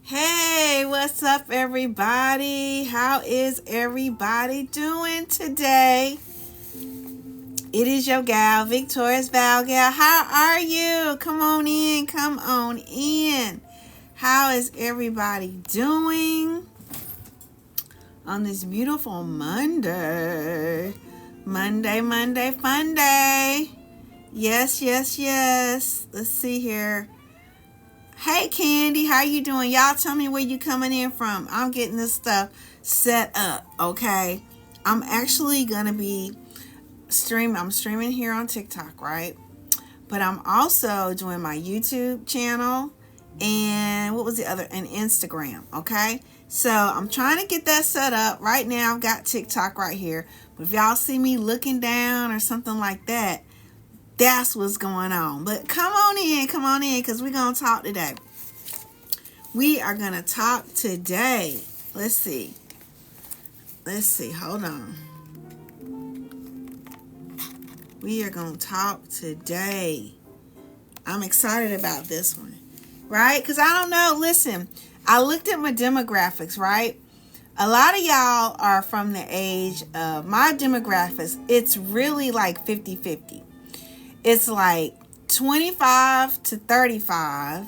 Hey, what's up, everybody? How is everybody doing today? It is your gal, Victorious Val Gal. How are you? Come on in, come on in. How is everybody doing on this beautiful Monday? Monday, fun day. Yes. Let's see here. Hey Candy, how you doing? Y'all tell me where you coming in from. I'm getting this stuff set up, okay? I'm actually gonna be I'm streaming here on TikTok, right? But I'm also doing my YouTube channel and what was the other? And Instagram, okay? So I'm trying to get that set up. Right now I've got TikTok right here. But if y'all see me looking down or something like that, that's what's going on. But come on in, because we're going to talk today. We are going to talk today. Let's see. Hold on. We are going to talk today. I'm excited about this one, right? Because I don't know. Listen, I looked at my demographics, right? A lot of y'all are from the age of my demographics. It's really like 50-50. It's like 25 to 35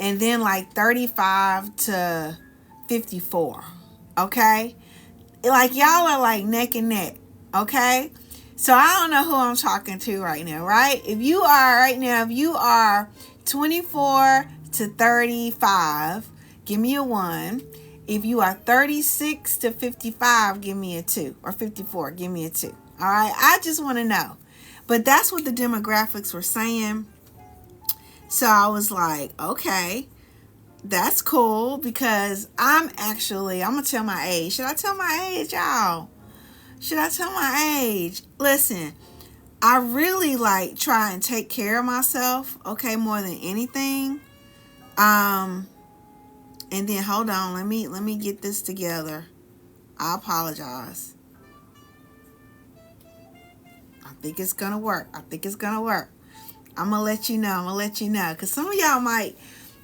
and then like 35 to 54. Okay? Like y'all are like neck and neck. Okay? So I don't know who I'm talking to right now, right? If you are 24 to 35, give me a 1. If you are 36 to 55, give me a 2. Or 54, give me a 2. All right? I just want to know. But that's what the demographics were saying. So I was like, okay, that's cool, because I'm going to tell my age. Should I tell my age, y'all? Should I tell my age? Listen, I really try and take care of myself, okay, more than anything. And then hold on, let me get this together. I apologize. I think it's gonna work. I'm gonna let you know, because some of y'all might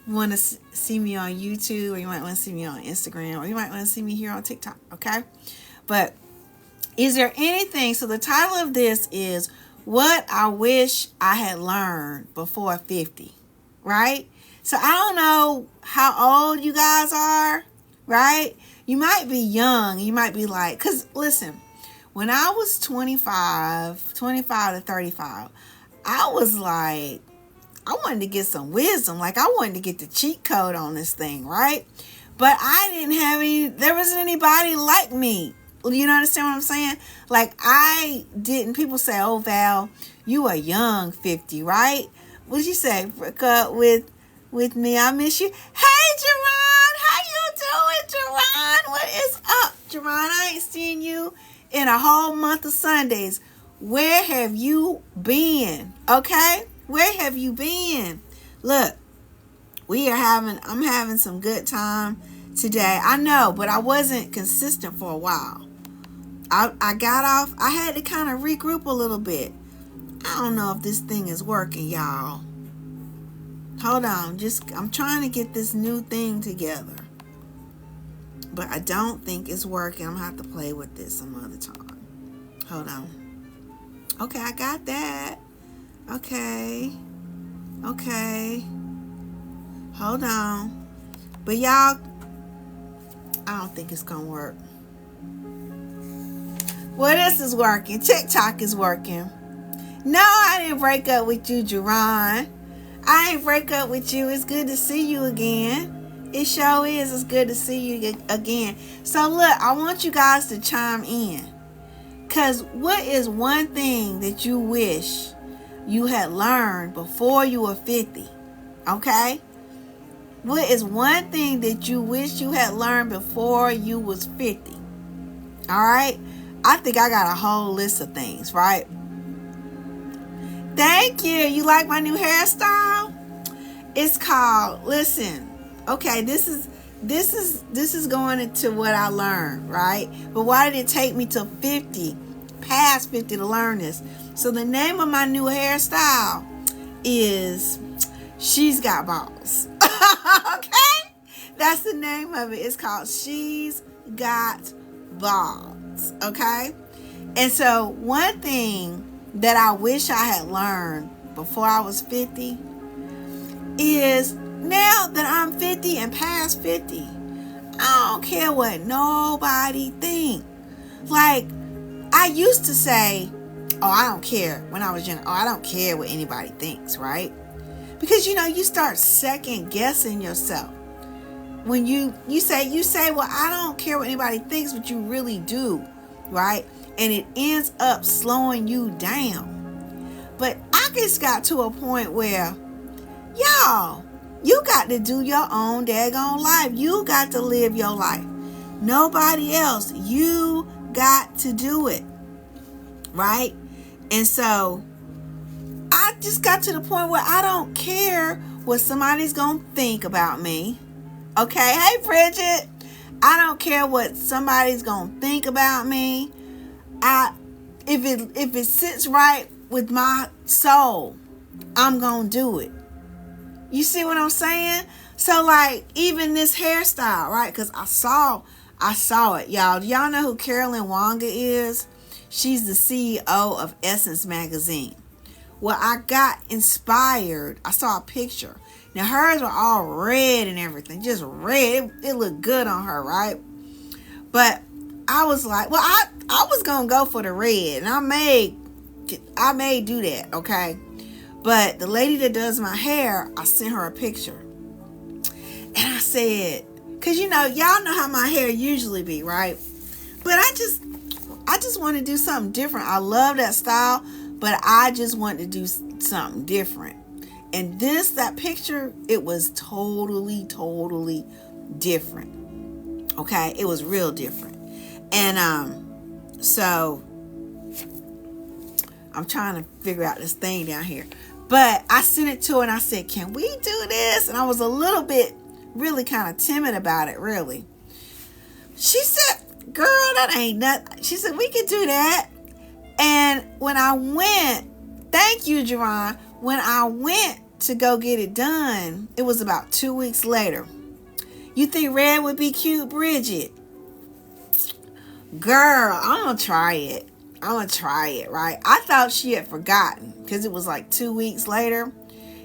want to see me on YouTube, or you might want to see me on Instagram, or you might want to see me here on TikTok, okay? But is there anything, so the title of this is what I wish I had learned before 50, right? So I don't know how old you guys are, right? You might be young. You might be like, because listen, when I was 25 to 35, I was like, I wanted to get some wisdom. Like, I wanted to get the cheat code on this thing, right? But I didn't have there wasn't anybody like me. You understand what I'm saying? Like, people say, oh, Val, you are young 50, right? What did you say? Break up with me. I miss you. Hey, Jerron, how you doing, Jerron? What is up, Jerron? I ain't seen you in a whole month of Sundays. Where have you been? Okay? Where have you been? Look, I'm having some good time today. I know, but I wasn't consistent for a while. I got off. I had to kind of regroup a little bit. I don't know if this thing is working, y'all. Hold on. I'm trying to get this new thing together. But I don't think it's working. I'm going to have to play with this some other time. Hold on. Okay, I got that. Okay. Hold on. But y'all, I don't think it's going to work. Well, this is working. TikTok is working. No, I didn't break up with you, Jerron. I ain't break up with you. It's good to see you again. It sure is. It's good to see you again. So look, I want you guys to chime in. Because what is one thing that you wish you had learned before you were 50? Okay? What is one thing that you wish you had learned before you was 50? All right? I think I got a whole list of things, right? Thank you. You like my new hairstyle? It's called, listen, okay, this is going into what I learned, right? But why did it take me to 50, past 50 to learn this? So the name of my new hairstyle is She's Got Balls. Okay? That's the name of it. It's called She's Got Balls. Okay? And so one thing that I wish I had learned before I was 50 is now that I'm 50 and past 50, I don't care what nobody thinks. Like, I used to say, oh, I don't care when I was young. Oh, I don't care what anybody thinks, right? Because, you start second guessing yourself. When you say, well, I don't care what anybody thinks, but you really do, right? And it ends up slowing you down. But I just got to a point where, y'all, you got to do your own daggone life. You got to live your life. Nobody else. You got to do it. Right? And so I just got to the point where I don't care what somebody's going to think about me. Okay? Hey, Bridget. I don't care what somebody's going to think about me. If it sits right with my soul, I'm going to do it. You see what I'm saying? So, like, even this hairstyle, right? Because I saw it, y'all. Do y'all know who Carolyn Wonga is? She's the CEO of Essence Magazine. Well, I got inspired. I saw a picture. Now, hers were all red and everything. Just red. It looked good on her, right? But I was like, well, I was going to go for the red. And I may do that, okay? But the lady that does my hair, I sent her a picture. And I said, because y'all know how my hair usually be, right? But I just want to do something different. I love that style, but I just want to do something different. And that picture, it was totally, totally different. Okay? It was real different. And so I'm trying to figure out this thing down here. But I sent it to her and I said, can we do this? And I was a little bit really kind of timid about it, really. She said, girl, that ain't nothing. She said, we can do that. And when I went, thank you, Jerron. When I went to go get it done, it was about 2 weeks later. You think red would be cute, Bridget? Girl, I'm going to try it. Right? I thought she had forgotten because it was like 2 weeks later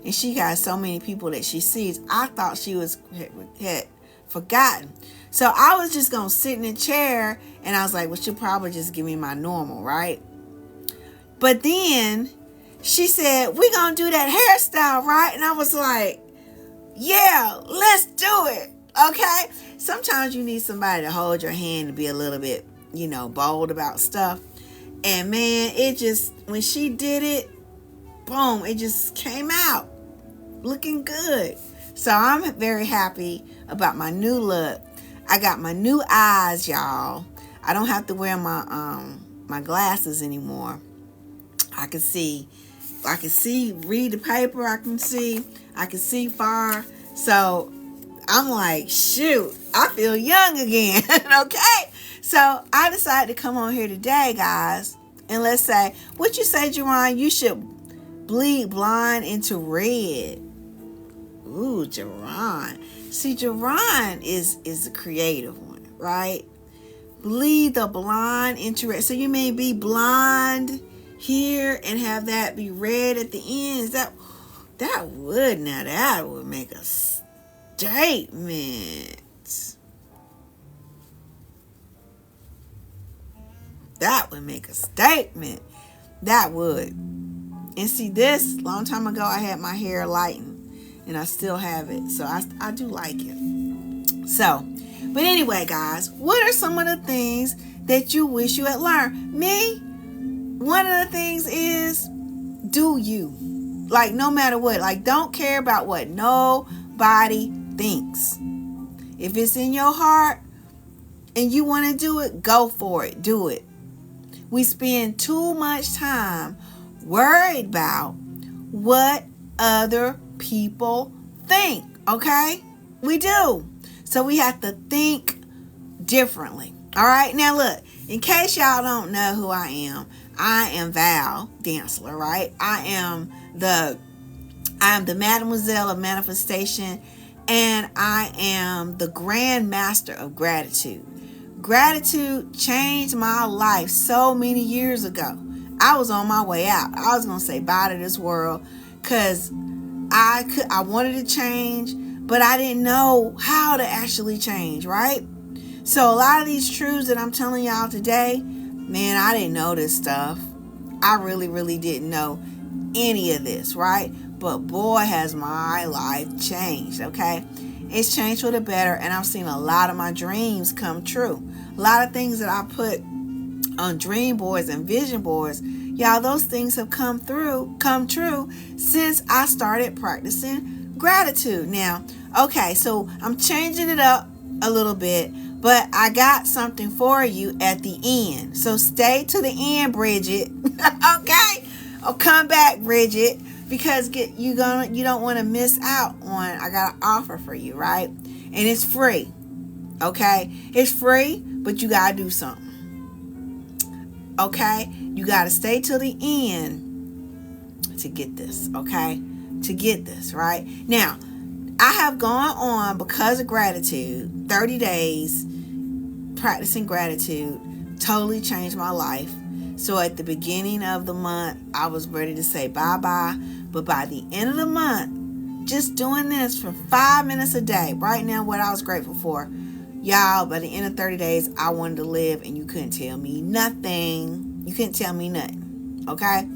and she got so many people that she sees. I thought she had forgotten. So I was just going to sit in the chair and I was like, well, she'll probably just give me my normal, right? But then she said, we're going to do that hairstyle, right? And I was like, yeah, let's do it. Okay? Sometimes you need somebody to hold your hand and be a little bit, bold about stuff. And man, when she did it, boom, it just came out looking good. So I'm very happy about my new look. I got my new eyes, y'all. I don't have to wear my glasses anymore. I can see, read the paper. I can see far. So I'm like, shoot, I feel young again. Okay. So I decided to come on here today, guys, and let's say, what you say, Jerron, you should bleed blonde into red. Ooh, Jerron. See, Jerron is a creative one, right? Bleed the blonde into red. So you may be blonde here and have that be red at the end. That would make a statement. That would make a statement. That would. And see, this, long time ago, I had my hair lightened. And I still have it. So I do like it. So, but anyway, guys, what are some of the things that you wish you had learned? Me, one of the things is, do you. Like, no matter what. Like, don't care about what nobody thinks. If it's in your heart and you want to do it, go for it. Do it. We spend too much time worried about what other people think, okay? We do. So we have to think differently. All right? Now look, in case y'all don't know who I am Val Dantzler, right? I am the Mademoiselle of Manifestation And I am the grand master of gratitude. Gratitude changed my life so many years ago. I was on my way out. I was going to say bye to this world because I wanted to change, but I didn't know how to actually change, right? So a lot of these truths that I'm telling y'all today, man, I didn't know this stuff. I really, really didn't know any of this, right? But boy, has my life changed, okay? It's changed for the better, and I've seen a lot of my dreams come true. A lot of things that I put on dream boards and vision boards, y'all, those things have come true since I started practicing gratitude. Now, okay, so I'm changing it up a little bit, but I got something for you at the end. So stay to the end, Bridget. Okay? I'll come back, Bridget, because you don't want to miss out on, I got an offer for you, right? And it's free. Okay? It's free, but you got to do something. Okay? You got to stay till the end to get this, okay? To get this, right? Now, I have gone on, because of gratitude, 30 days practicing gratitude totally changed my life. So at the beginning of the month, I was ready to say bye-bye. But by the end of the month, just doing this for 5 minutes a day, right now, what I was grateful for, y'all, by the end of 30 days, I wanted to live, and you couldn't tell me nothing. You couldn't tell me nothing, okay?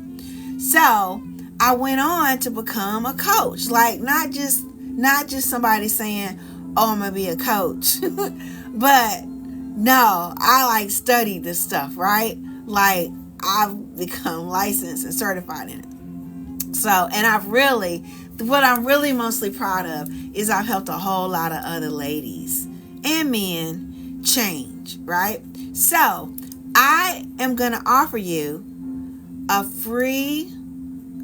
So I went on to become a coach. Like, not just somebody saying, oh, I'm going to be a coach. But no, I like studied this stuff, right? Like, I've become licensed and certified in it. So, and what I'm really mostly proud of is I've helped a whole lot of other ladies and men change, right? So, I am going to offer you a free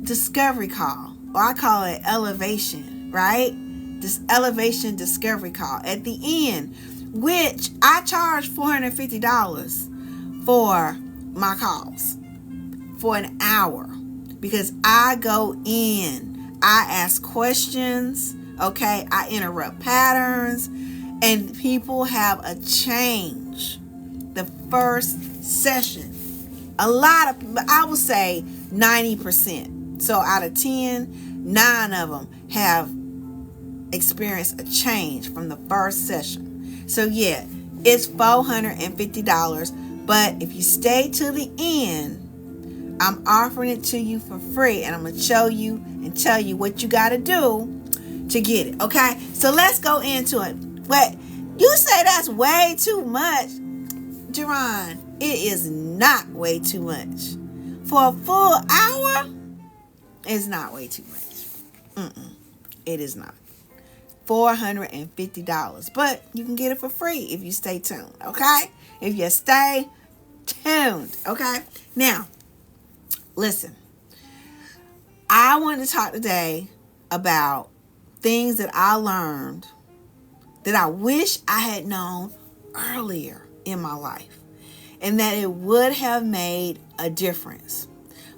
discovery call, or I call it elevation, right? This elevation discovery call at the end, which I charge $450 for my calls for an hour, because I go in, I ask questions, okay, I interrupt patterns, and people have a change the first session. A lot of, I would say 90%. So out of 10, 9 of them have experienced a change from the first session. So yeah, it's $450. But if you stay to the end, I'm offering it to you for free. And I'm going to show you and tell you what you got to do to get it. Okay? So let's go into it. Wait, you say that's way too much. Jerron, it is not way too much. For a full hour, it's not way too much. It is not. $450. But you can get it for free if you stay tuned. Okay? If you stay tuned. Okay? Now, listen. I want to talk today about things that I learned that I wish I had known earlier in my life, and that it would have made a difference.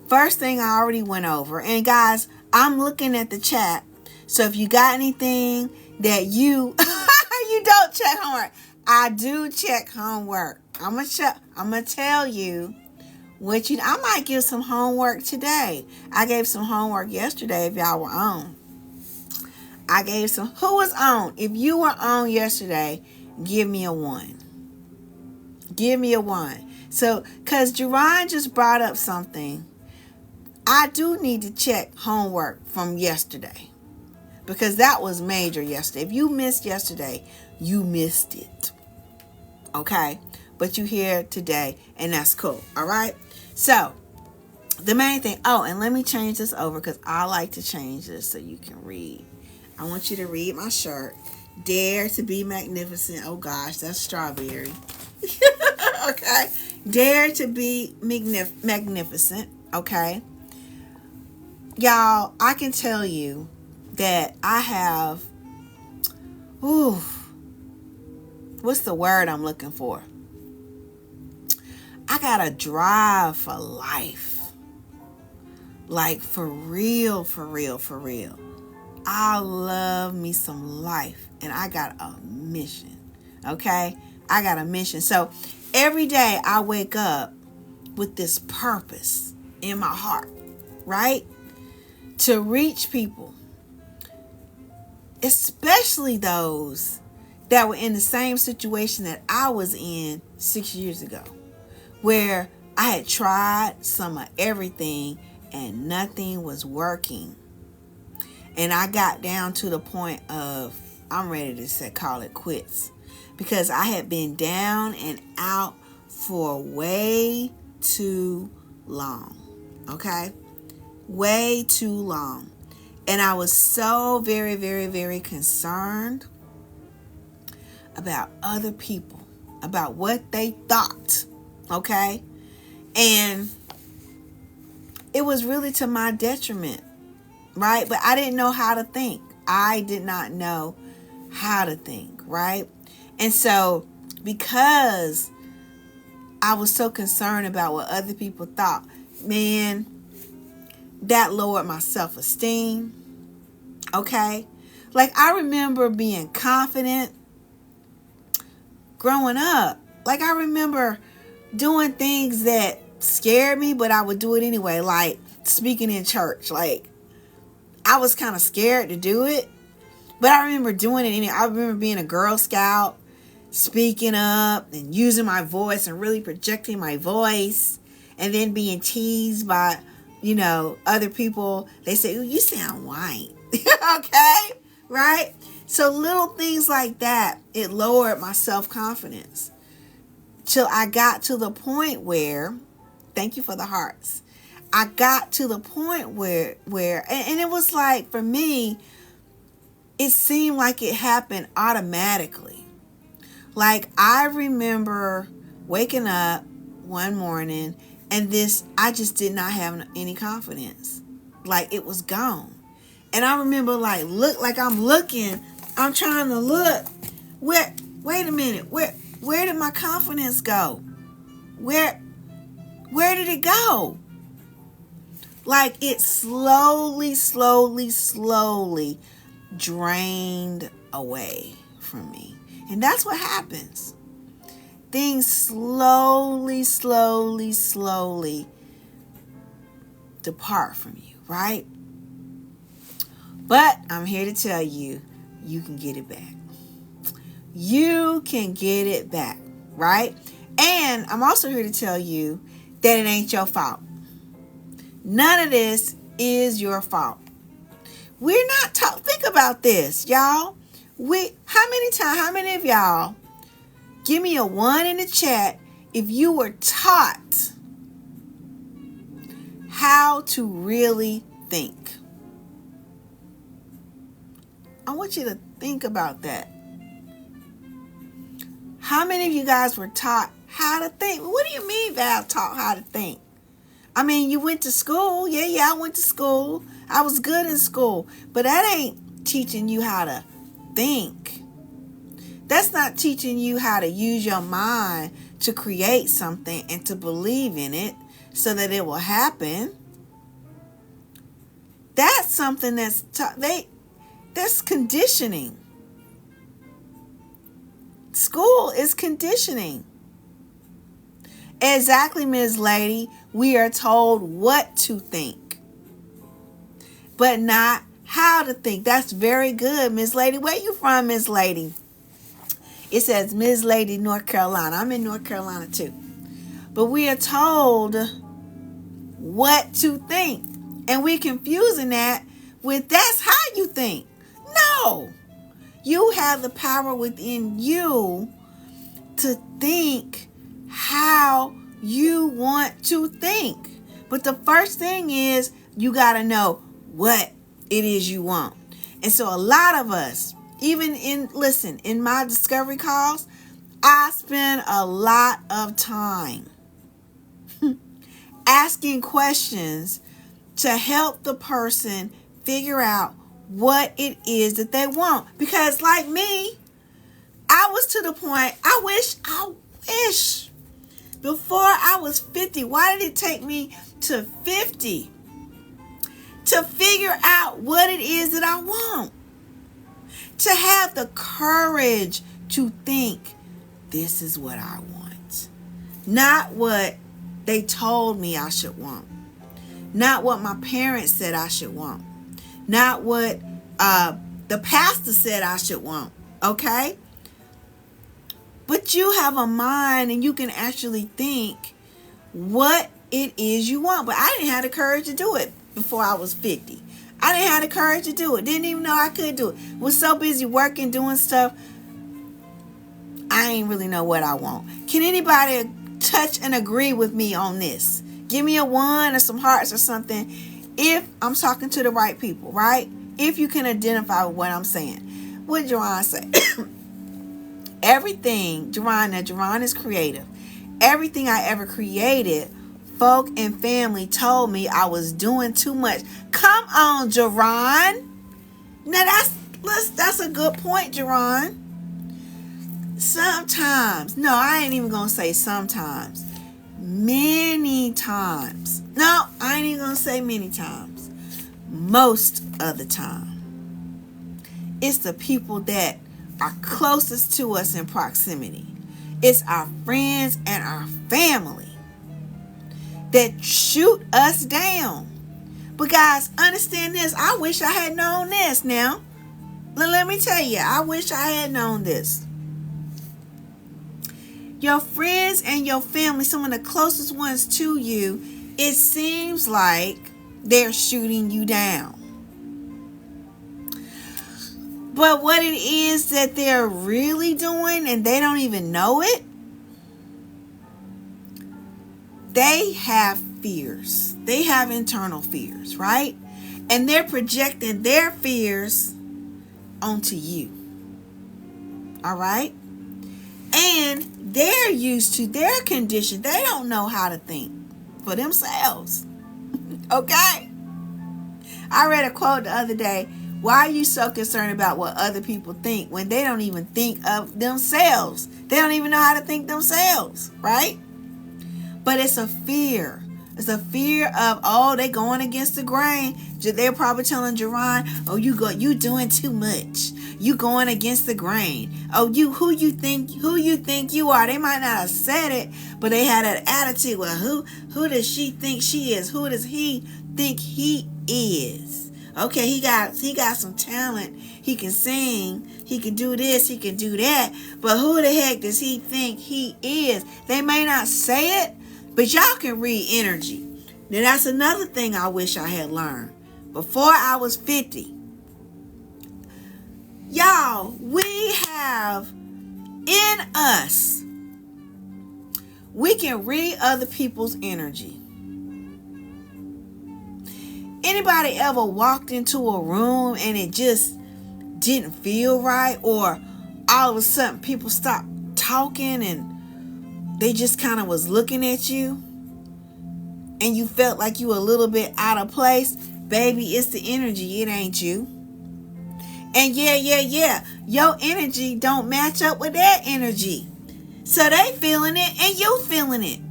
First thing I already went over, and guys, I'm looking at the chat, so if you got anything that you you don't check homework, I do check homework. I'm gonna tell you what I might give some homework today. I gave some homework yesterday if y'all were on. I gave some. Who was on? If you were on yesterday, give me a 1. Give me a 1. So, because Jerron just brought up something, I do need to check homework from yesterday, because that was major yesterday. If you missed yesterday, you missed it. Okay? But you here today, and that's cool. All right? So, the main thing. Oh, and let me change this over, because I like to change this so you can read. I want you to read my shirt. Dare to be magnificent. Oh gosh, that's strawberry. Okay. Dare to be magnificent. Okay. Y'all, I can tell you that I have, what's the word I'm looking for? I got a drive for life. Like, for real, for real, for real. I love me some life, and I got a mission. Okay? I got a mission. So every day I wake up with this purpose in my heart, right? To reach people, especially those that were in the same situation that I was in 6 years ago, where I had tried some of everything and nothing was working. And I got down to the point of, I'm ready to call it quits, because I had been down and out for way too long. Okay? Way too long. And I was so very, very, very concerned about other people, about what they thought. Okay? And it was really to my detriment, right? But I didn't know how to think. I did not know how to think, right? And so, because I was so concerned about what other people thought, man, that lowered my self-esteem. Okay? Like, I remember being confident growing up. Like, I remember doing things that scared me, but I would do it anyway. Like, speaking in church. Like, I was kind of scared to do it, but I remember doing it anyway. I remember being a Girl Scout, speaking up and using my voice and really projecting my voice, and then being teased by, other people. They say, "Ooh, you sound white." Okay? Right? So little things like that, it lowered my self-confidence. Till I got to the point where, thank you for the hearts. I got to the point where and it was like, for me, it seemed like it happened automatically. Like, I remember waking up one morning and I just did not have any confidence. Like, it was gone. And I remember I'm trying to look. Wait a minute. Where did my confidence go? Where did it go? Like, it slowly drained away from me. And that's what happens. Things slowly depart from you, right? But I'm here to tell you, you can get it back. You can get it back, right? And I'm also here to tell you that it ain't your fault. None of this is your fault. We're not taught. Think about this, y'all. How many of y'all, give me a 1 in the chat if you were taught how to really think. I want you to think about that. How many of you guys were taught how to think? What do you mean, Val, taught how to think? I mean, you went to school. Yeah, I went to school. I was good in school. But that ain't teaching you how to think. That's not teaching you how to use your mind to create something and to believe in it so that it will happen. That's something that's conditioning. School is conditioning. Exactly, Ms. Lady. We are told what to think, but not how to think. That's very good, Ms. Lady. Where you from, Ms. Lady? It says Ms. Lady, North Carolina. I'm in North Carolina too. But we are told what to think. And we're confusing that with that's how you think. No. You have the power within you to think how you want to think. But the first thing is you got to know what it is you want. And so a lot of us, even in my discovery calls, I spend a lot of time asking questions to help the person figure out what it is that they want. Because like me, I was to the point, I wish before I was 50. Why did it take me to 50 to figure out what it is that I want, to have the courage to think, this is what I want, not what they told me I should want, not what my parents said I should want, not what the pastor said I should want, okay? But you have a mind and you can actually think what it is you want. But I didn't have the courage to do it before I was 50. I didn't have the courage to do it. Didn't even know I could do it. Was so busy working, doing stuff. I ain't really know what I want. Can anybody touch and agree with me on this? Give me a 1 or some hearts or something if I'm talking to the right people, right? If you can identify with what I'm saying. What did Jerron say? Everything, Jerron is creative. Everything I ever created, folk and family told me I was doing too much. Come on, Jerron. Now that's a good point, Jerron. Sometimes, no, I ain't even gonna say sometimes. Many times. No, I ain't even gonna say many times. Most of the time. It's the people that are closest to us in proximity. It's our friends and our family that shoot us down. But guys, understand this. I wish I had known this now. Let me tell you, I wish I had known this. Your friends and your family, some of the closest ones to you, it seems like they're shooting you down. But what it is that they're really doing, and they don't even know it, they have fears. They have internal fears, right? And they're projecting their fears onto you. All right? And they're used to their condition. They don't know how to think for themselves. Okay? I read a quote the other day. Why are you so concerned about what other people think when they don't even think of themselves? They don't even know how to think themselves, right? But it's a fear. It's a fear of, oh, they going against the grain. They're probably telling Jerron, oh, you doing too much. You going against the grain. Oh, who you think you are. They might not have said it, but they had that attitude. Well, who does she think she is? Who does he think he is? Okay, he got some talent. He can sing. He can do this. He can do that. But who the heck does he think he is? They may not say it, but y'all can read energy. Now, that's another thing I wish I had learned before I was 50. Y'all, we have in us, we can read other people's energy. Anybody ever walked into a room and it just didn't feel right, or all of a sudden people stopped talking and they just kind of was looking at you and you felt like you were a little bit out of place? Baby, it's the energy. It ain't you. And yeah, your energy don't match up with their energy. So they feeling it and you feeling it.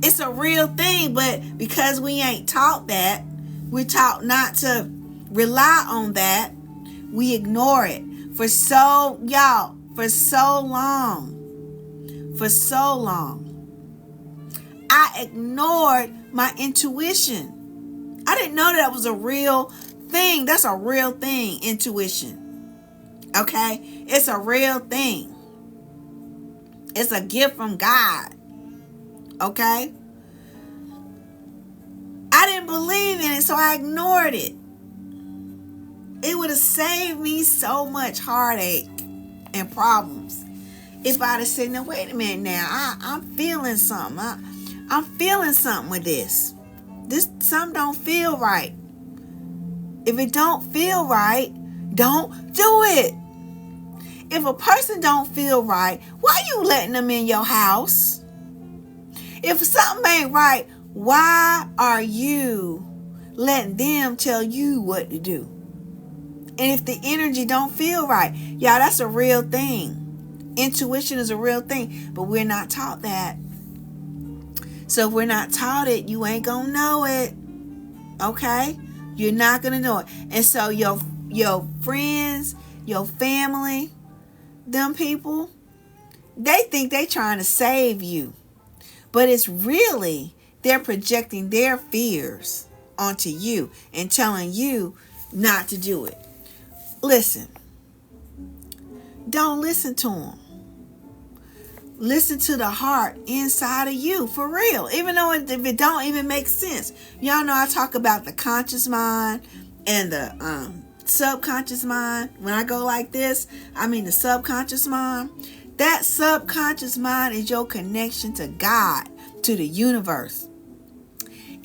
It's a real thing, but because we ain't taught that, we're taught not to rely on that, we ignore it. For so long, I ignored my intuition. I didn't know that was a real thing. That's a real thing, intuition. Okay? It's a real thing. It's a gift from God. Okay? I didn't believe in it, so I ignored it. It would have saved me so much heartache and problems if I'd have said, no, wait a minute now. I'm feeling something. I'm feeling something with this. Something don't feel right. If it don't feel right, don't do it. If a person don't feel right, why you letting them in your house? If something ain't right, why are you letting them tell you what to do? And if the energy don't feel right, y'all, that's a real thing. Intuition is a real thing, but we're not taught that. So if we're not taught it, you ain't gonna know it. Okay? You're not going to know it. And so your friends, your family, them people, they think they trying to save you. But it's really they're projecting their fears onto you and telling you not to do it. Listen. Don't listen to them. Listen to the heart inside of you, for real. Even though if it don't even make sense. Y'all know I talk about the conscious mind and the subconscious mind. When I go like this, I mean the subconscious mind. That subconscious mind is your connection to God, to the universe.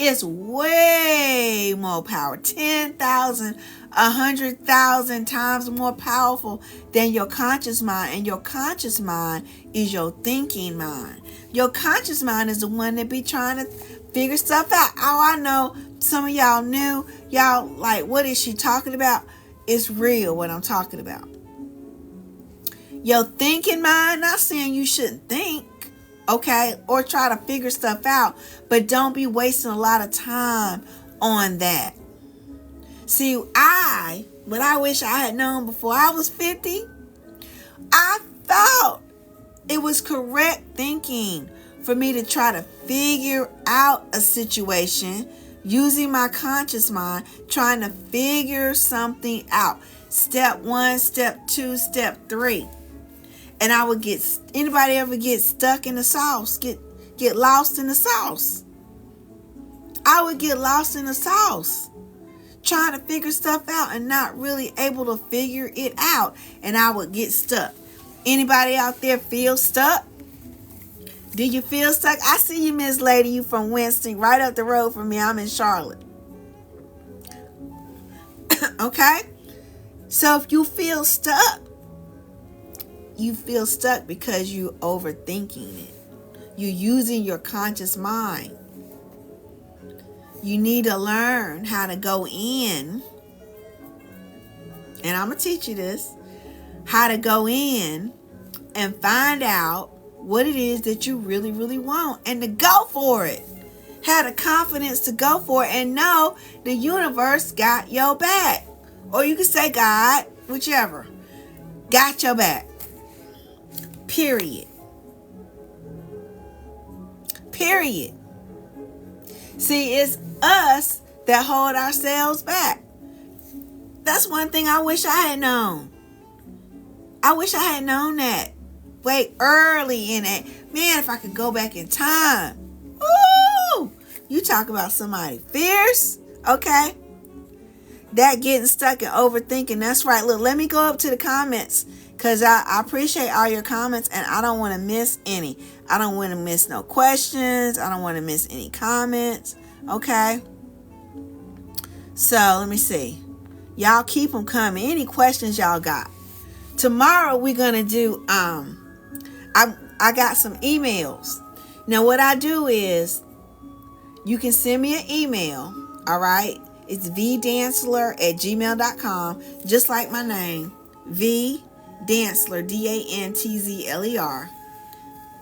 It's way more power, 10,000, 100,000 times more powerful than your conscious mind. And your conscious mind is your thinking mind. Your conscious mind is the one that be trying to figure stuff out. Oh, I know some of y'all knew. Y'all like, what is she talking about? It's real what I'm talking about. Your thinking mind, not saying you shouldn't think. Okay, or try to figure stuff out, but don't be wasting a lot of time on that. See, what I wish I had known before I was 50, I thought it was correct thinking for me to try to figure out a situation using my conscious mind, trying to figure something out. Step 1, step 2, step 3. And I would anybody ever get stuck in the sauce, get lost in the sauce? I would get lost in the sauce, trying to figure stuff out and not really able to figure it out. And I would get stuck. Anybody out there feel stuck? Do you feel stuck? I see you, Miss Lady. You from Winston, right up the road from me. I'm in Charlotte. Okay? So if you feel stuck, you feel stuck because you're overthinking it. You're using your conscious mind. You need to learn how to go in, and I'm going to teach you this, how to go in and find out what it is that you really, really want and to go for it. Have the confidence to go for it and know the universe got your back. Or you can say God, whichever, got your back. Period. See, it's us that hold ourselves back. That's one thing I wish I had known. I wish I had known that way early in it. Man, if I could go back in time. Woo! You talk about somebody fierce, okay? That getting stuck and overthinking. That's right. Look, let me go up to the comments. Because I appreciate all your comments and I don't want to miss any. I don't want to miss no questions. I don't want to miss any comments. Okay? So, let me see. Y'all keep them coming. Any questions y'all got? Tomorrow we're going to do, I got some emails. Now, what I do is, you can send me an email. All right? It's vdantzler@gmail.com. Just like my name. Dantzler, DANTZLER,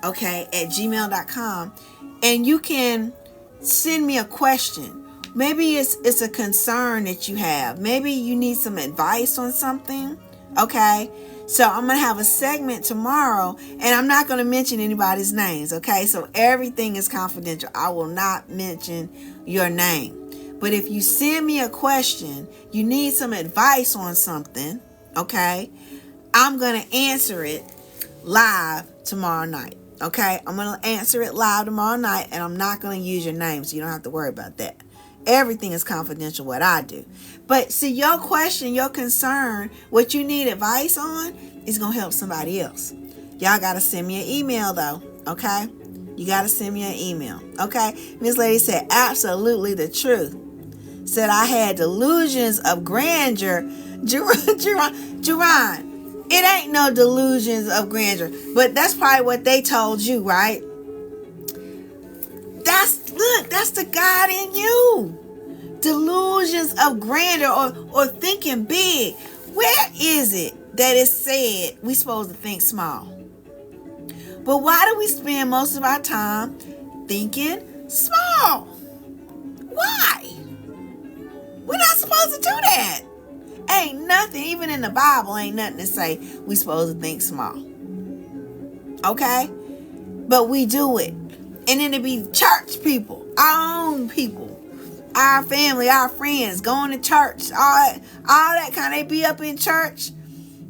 okay, @gmail.com. And you can send me a question. Maybe it's a concern that you have. Maybe you need some advice on something, okay? So I'm going to have a segment tomorrow, and I'm not going to mention anybody's names, okay? So everything is confidential. I will not mention your name. But if you send me a question, you need some advice on something, okay? I'm going to answer it live tomorrow night. Okay? I'm going to answer it live tomorrow night, and I'm not going to use your name, so you don't have to worry about that. Everything is confidential, what I do. But see, your question, your concern, what you need advice on is going to help somebody else. Y'all got to send me an email, though. Okay? You got to send me an email. Okay? Miss Lady said, absolutely the truth. Said I had delusions of grandeur. Jerron, it ain't no delusions of grandeur, but that's probably what they told you, right? That's the God in you. Delusions of grandeur or thinking big. Where is it that it said we supposed to think small? But why do we spend most of our time thinking small? Why? We're not supposed to do that. Ain't nothing, even in the Bible, ain't nothing to say we supposed to think small. Okay? But we do it. And then it be church people, our own people, our family, our friends, going to church, all that kind. They be up in church,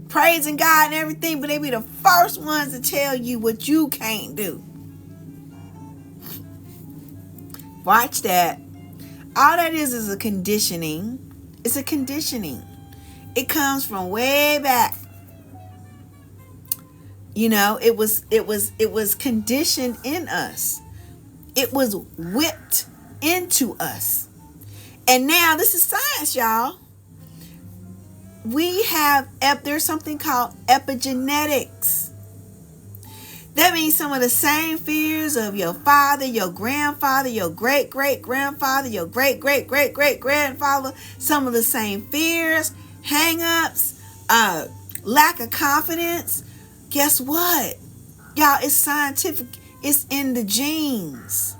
praising God and everything, but they be the first ones to tell you what you can't do. Watch that. All that is a conditioning. It's a conditioning. It comes from way back. You know, it was conditioned in us. It was whipped into us. And now this is science, y'all. There's something called epigenetics. That means some of the same fears of your father, your grandfather, your great-great-grandfather, your great-great-great-great-grandfather, some of the same fears, hang-ups, lack of confidence. Guess what? Y'all, it's scientific. It's in the genes.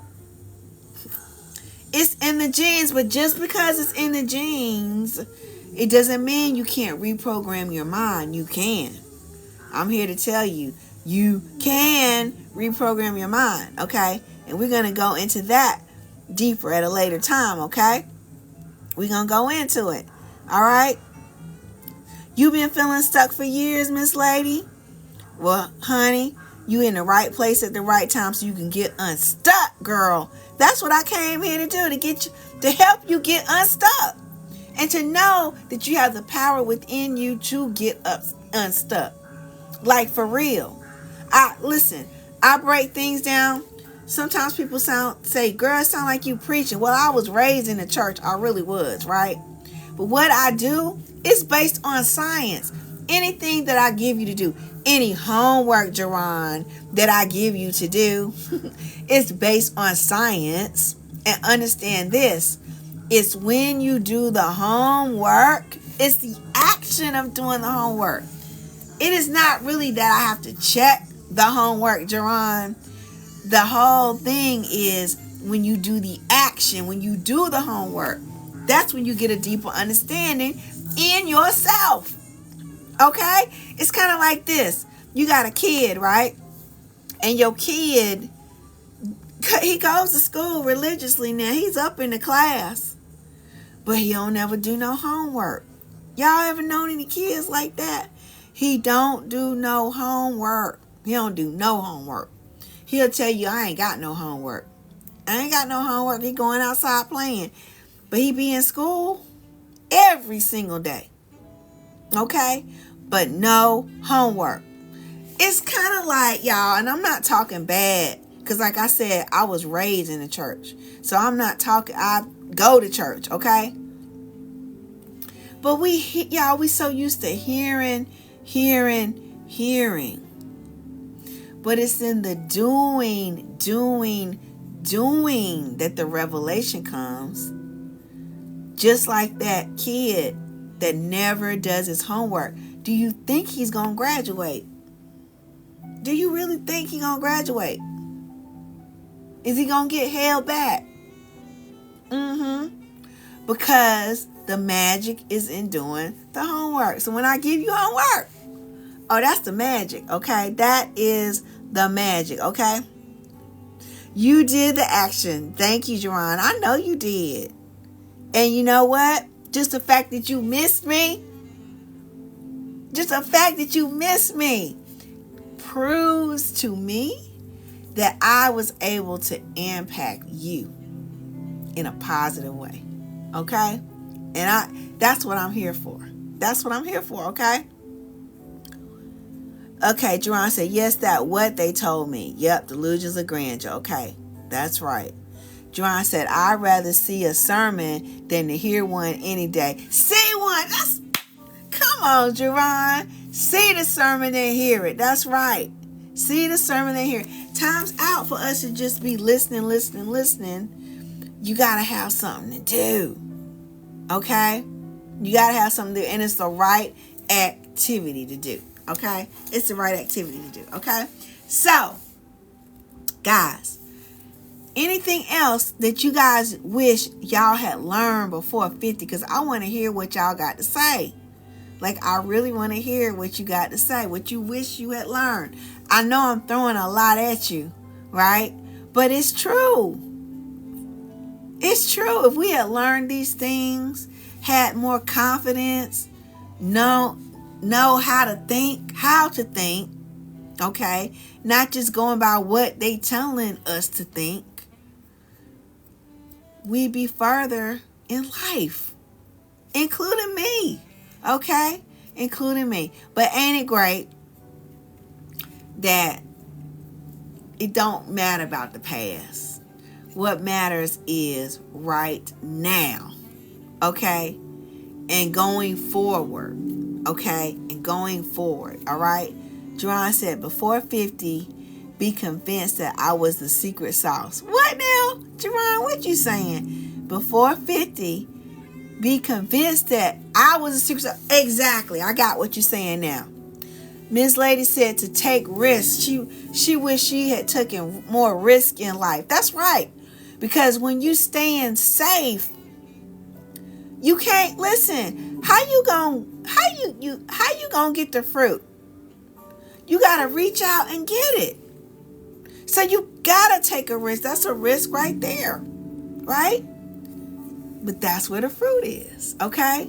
It's in the genes, but just because it's in the genes, it doesn't mean you can't reprogram your mind. You can. I'm here to tell you, you can reprogram your mind, okay? And we're going to go into that deeper at a later time, okay? We're going to go into it, all right? You've been feeling stuck for years, Miss Lady? Well, honey, you in the right place at the right time so you can get unstuck, girl. That's what I came here to do, to help you get unstuck. And to know that you have the power within you to get unstuck. Like, for real. I break things down. Sometimes people say, girl, it sound like you preaching. Well, I was raised in the church. I really was, right? But what I do is based on science. Anything that I give you to do, any homework, Jerron, that I give you to do, is based on science. And understand this. It's when you do the homework. It's the action of doing the homework. It is not really that I have to check the homework, Jerron. The whole thing is when you do the action, when you do the homework, that's when you get a deeper understanding in yourself. Okay? It's kind of like this. You got a kid, right? And your kid, he goes to school religiously now. He's up in the class. But he don't ever do no homework. Y'all ever known any kids like that? He don't do no homework. He don't do no homework. He'll tell you, I ain't got no homework. I ain't got no homework. He going outside playing. But he be in school every single day. Okay? But no homework. It's kind of like, y'all, and I'm not talking bad. Because like I said, I was raised in the church. So I'm not talking, I go to church, okay? But we so used to hearing. But it's in the doing that the revelation comes. Just like that kid that never does his homework. Do you think he's going to graduate? Do you really think he's going to graduate? Is he going to get held back? Because the magic is in doing the homework. So when I give you homework, oh, that's the magic, okay? That is the magic, okay? You did the action. Thank you, Jerron. I know you did. And you know what? Just the fact that you missed me, proves to me that I was able to impact you in a positive way, okay? And that's what I'm here for. That's what I'm here for, okay? Okay, Jerron said, yes, that what they told me. Yep, delusions of grandeur. Okay, that's right. Jerron said, I'd rather see a sermon than to hear one any day. See one. Come on, Jerron. See the sermon and hear it. That's right. See the sermon and hear it. Time's out for us to just be listening. You got to have something to do. Okay? You got to have something to do. And it's the right activity to do. Okay? It's the right activity to do. Okay? So, guys, Anything else that you guys wish y'all had learned before 50? Because I want to hear what y'all got to say. Like, I really want to hear what you got to say, what you wish you had learned. I know I'm throwing a lot at you, right? But it's true. It's true. If we had learned these things, had more confidence, know how to think, okay? Not just going by what they telling us to think, we'd be further in life, including me, okay? Including me. But ain't it great that it don't matter about the past? What matters is right now, okay? And going forward, okay? And going forward, all right? Jerron said, before 50, be convinced that I was the secret sauce. What now? Jerron, what you saying? Before 50, be convinced that I was the secret sauce. Exactly. I got what you're saying now. Miss Lady said to take risks. She wished she had taken more risk in life. That's right. Because when you staying safe, you can't listen. How you gonna get the fruit? You gotta reach out and get it. So you gotta take a risk. That's a risk right there, right? But that's where the fruit is, okay?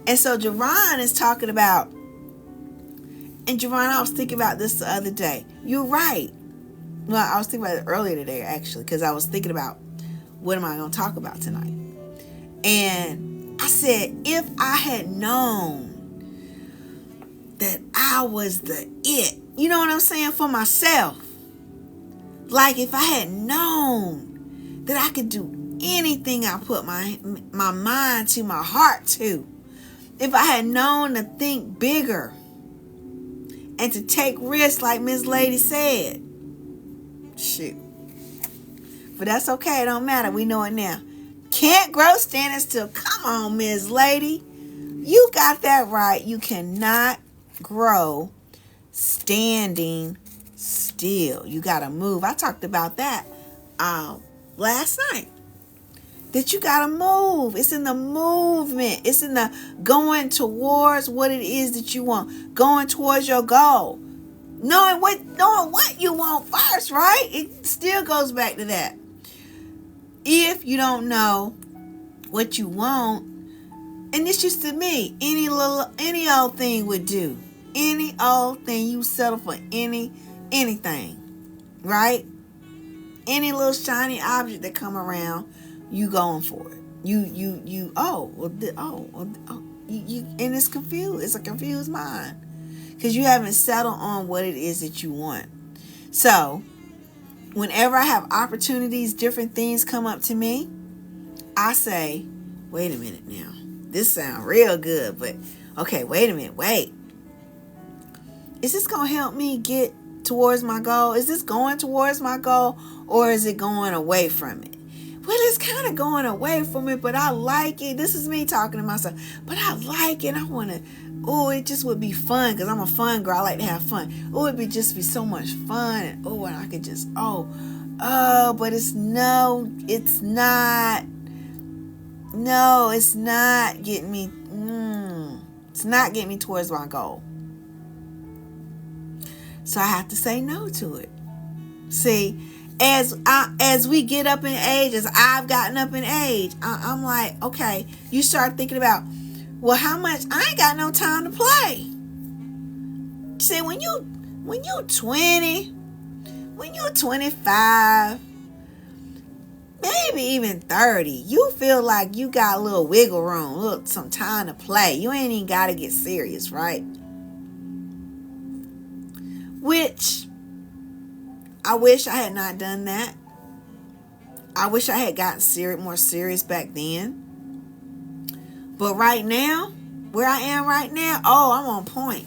And so Jerron is talking about, and Jerron, I was thinking about this the other day. You're right. Well, I was thinking about it earlier today, actually, because I was thinking about what am I going to talk about tonight? And I said, if I had known that I was the it, you know what I'm saying, for myself. Like if I had known that I could do anything I put my mind to, my heart to. If I had known to think bigger and to take risks like Miss Lady said. Shoot. But that's okay. It don't matter. We know it now. Can't grow standing still. Come on, Miss Lady. You got that right. You cannot grow standing still. You got to move. I talked about that last night. That you got to move. It's in the movement. It's in the going towards what it is that you want. Going towards your goal. Knowing what you want first, right? It still goes back to that. If you don't know what you want, and this used to me, any old thing would do. Any old thing, you settle for anything, right? Any little shiny object that come around, you going for it. You and it's confused. It's a confused mind because you haven't settled on what it is that you want. So whenever I have opportunities, different things come up to me, I say, wait a minute now. This sounds real good, but okay, wait a minute. Wait. Is this going to help me get towards my goal? Is this going towards my goal or is it going away from it? Well, it's kind of going away from it, but I like it. This is me talking to myself, but I like it. I want to, it just would be fun because I'm a fun girl. I like to have fun. It'd just be so much fun. And and I could just, but it's not getting me, it's not getting me towards my goal. So I have to say no to it. See, as we get up in age, as I've gotten up in age, I'm like, okay, you start thinking about, well, how much, I ain't got no time to play. See, when you're 20, when you're 25, maybe even 30, you feel like you got a little wiggle room, some time to play. You ain't even got to get serious, right? Which I wish I had not done that. I wish I had gotten more serious back then. But right now, where I am right now, I'm on point.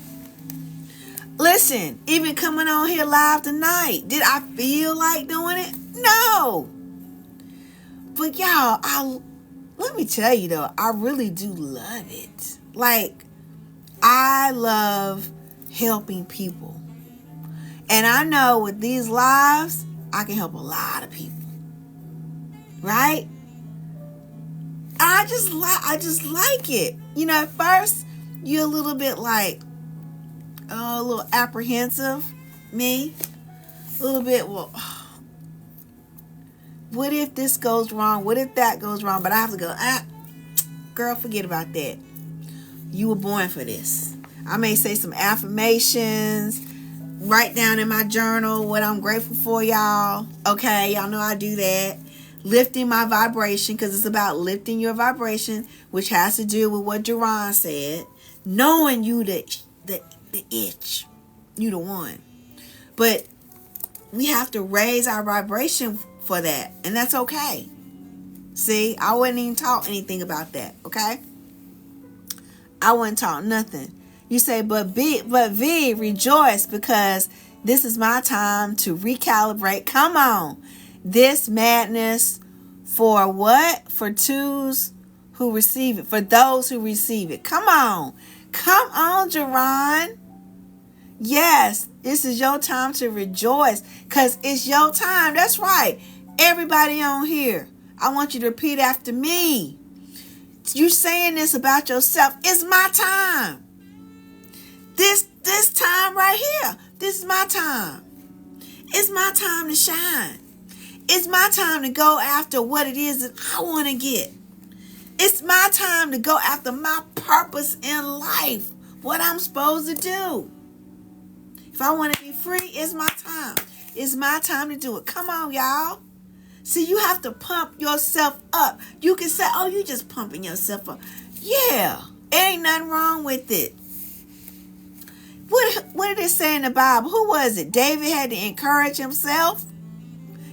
Listen, even coming on here live tonight, did I feel like doing it? No. But y'all, let me tell you though, I really do love it. Like, I love helping people. And I know with these lives, I can help a lot of people. right? I just like it. You know, at first you're a little bit like, a little apprehensive, me, a little bit, well, what if this goes wrong? What if that goes wrong? But I have to go, girl, forget about that. You were born for this. I may say some affirmations, write down in my journal what I'm grateful for, y'all. Okay, y'all know I do that. Lifting my vibration, because it's about lifting your vibration, which has to do with what Jerron said. Knowing you the itch. You the one. But we have to raise our vibration for that. And that's okay. See, I wouldn't even talk anything about that. Okay? I wouldn't talk nothing. You say, but V, rejoice, because this is my time to recalibrate. Come on. This madness for what? For those who receive it. For those who receive it. Come on. Come on, Jerron. Yes, this is your time to rejoice, because it's your time. That's right. Everybody on here, I want you to repeat after me. You saying this about yourself. It's my time. This time right here. This is my time. It's my time to shine. It's my time to go after what it is that I want to get. It's my time to go after my purpose in life. What I'm supposed to do. If I want to be free, it's my time. It's my time to do it. Come on, y'all. See, you have to pump yourself up. You can say, oh, you just pumping yourself up. Yeah, ain't nothing wrong with it. What did it say in the Bible? Who was it? David had to encourage himself?